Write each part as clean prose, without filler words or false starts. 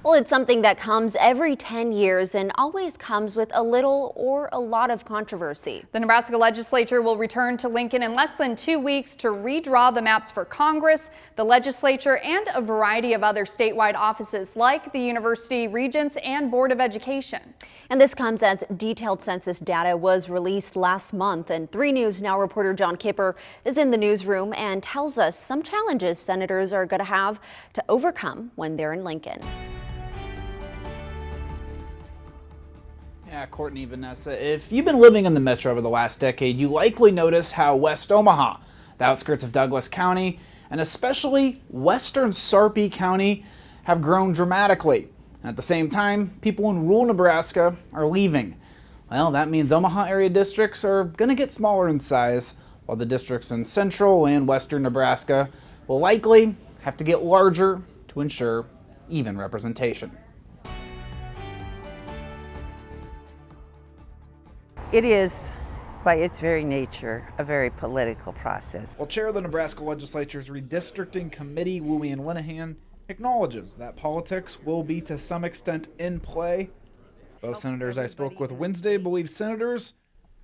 Well, it's something that comes every 10 years and always comes with a little or a lot of controversy. The Nebraska Legislature will return to Lincoln in less than 2 weeks to redraw the maps for Congress, the legislature, and a variety of other statewide offices like the University Regents and Board of Education. And this comes as detailed census data was released last month. And 3 News Now reporter John Kipper is in the newsroom and tells us some challenges senators are going to have to overcome when they're in Lincoln. Yeah, Courtney, Vanessa, if you've been living in the metro over the last decade, you likely notice how West Omaha, the outskirts of Douglas County, and especially western Sarpy County have grown dramatically. And at the same time, people in rural Nebraska are leaving. Well, that means Omaha area districts are going to get smaller in size, while the districts in central and western Nebraska will likely have to get larger to ensure even representation. It is, by its very nature, a very political process. Well, Chair of the Nebraska Legislature's Redistricting Committee, Luann Linehan, acknowledges that politics will be to some extent in play. Both senators I spoke with Wednesday believe senators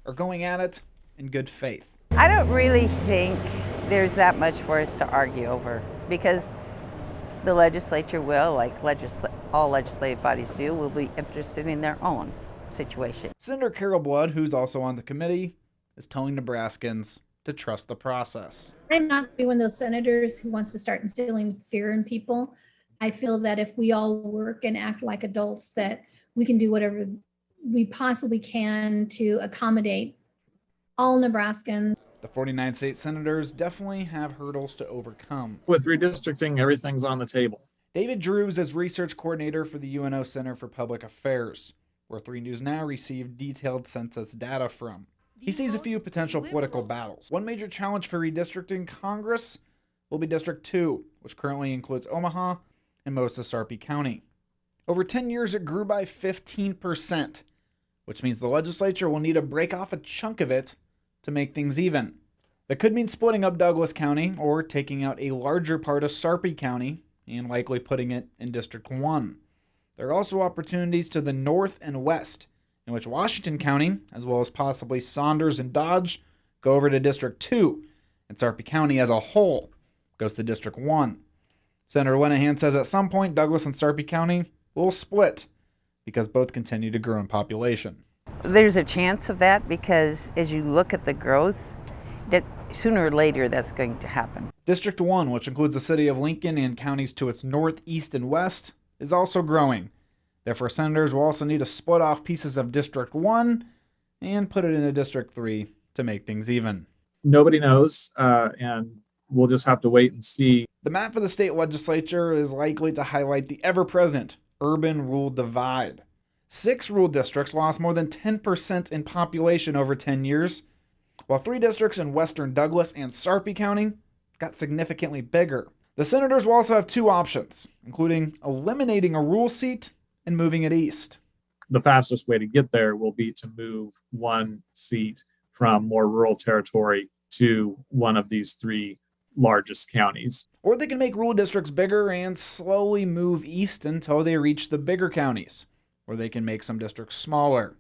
are going at it in good faith. I don't really think there's that much for us to argue over because the legislature will, like all legislative bodies do, will be interested in their own situation. Senator Carol Blood, who's also on the committee, is telling Nebraskans to trust the process. I'm not one of those senators who wants to start instilling fear in people. I feel that if we all work and act like adults, that we can do whatever we possibly can to accommodate all Nebraskans. The 49 state senators definitely have hurdles to overcome. With redistricting, everything's on the table. David Drews is research coordinator for the UNO Center for Public Affairs, where 3 News Now received detailed census data from. He sees a few potential political battles. One major challenge for redistricting Congress will be District 2, which currently includes Omaha and most of Sarpy County. Over 10 years, it grew by 15%, which means the legislature will need to break off a chunk of it to make things even. That could mean splitting up Douglas County or taking out a larger part of Sarpy County and likely putting it in District 1. There are also opportunities to the north and west, in which Washington County, as well as possibly Saunders and Dodge, go over to District 2, and Sarpy County as a whole goes to District 1. Senator Linehan says at some point Douglas and Sarpy County will split because both continue to grow in population. There's a chance of that because as you look at the growth, that sooner or later that's going to happen. District 1, which includes the city of Lincoln and counties to its north, east, and west, is also growing. Therefore, senators will also need to split off pieces of District 1 and put it into District 3 to make things even. Nobody knows, and we'll just have to wait and see. The map for the state legislature is likely to highlight the ever-present urban-rural divide. 6 rural districts lost more than 10% in population over 10 years, while 3 districts in western Douglas and Sarpy County got significantly bigger. The senators will also have 2 options, including eliminating a rural seat and moving it east. The fastest way to get there will be to move 1 seat from more rural territory to one of these 3 largest counties. Or they can make rural districts bigger and slowly move east until they reach the bigger counties, or they can make some districts smaller,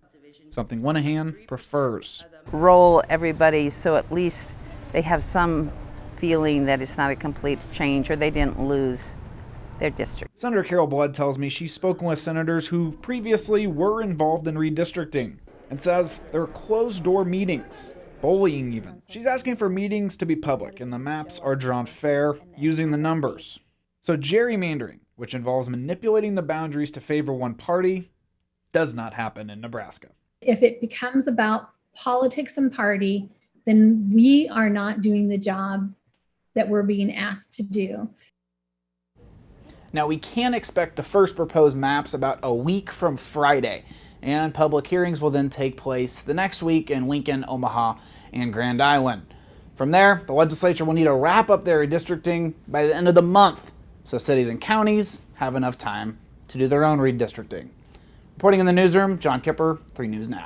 something Linehan prefers. Roll everybody so at least they have some feeling that it's not a complete change or they didn't lose their district. Senator Carol Blood tells me she's spoken with senators who previously were involved in redistricting and says there are closed-door meetings, bullying even. She's asking for meetings to be public and the maps are drawn fair using the numbers. So gerrymandering, which involves manipulating the boundaries to favor one party, does not happen in Nebraska. If it becomes about politics and party, then we are not doing the job that we're being asked to do. Now, we can expect the first proposed maps about a week from Friday, and public hearings will then take place the next week in Lincoln, Omaha, and Grand Island. From there, the legislature will need to wrap up their redistricting by the end of the month, so cities and counties have enough time to do their own redistricting. Reporting in the newsroom, John Kipper, 3 News Now.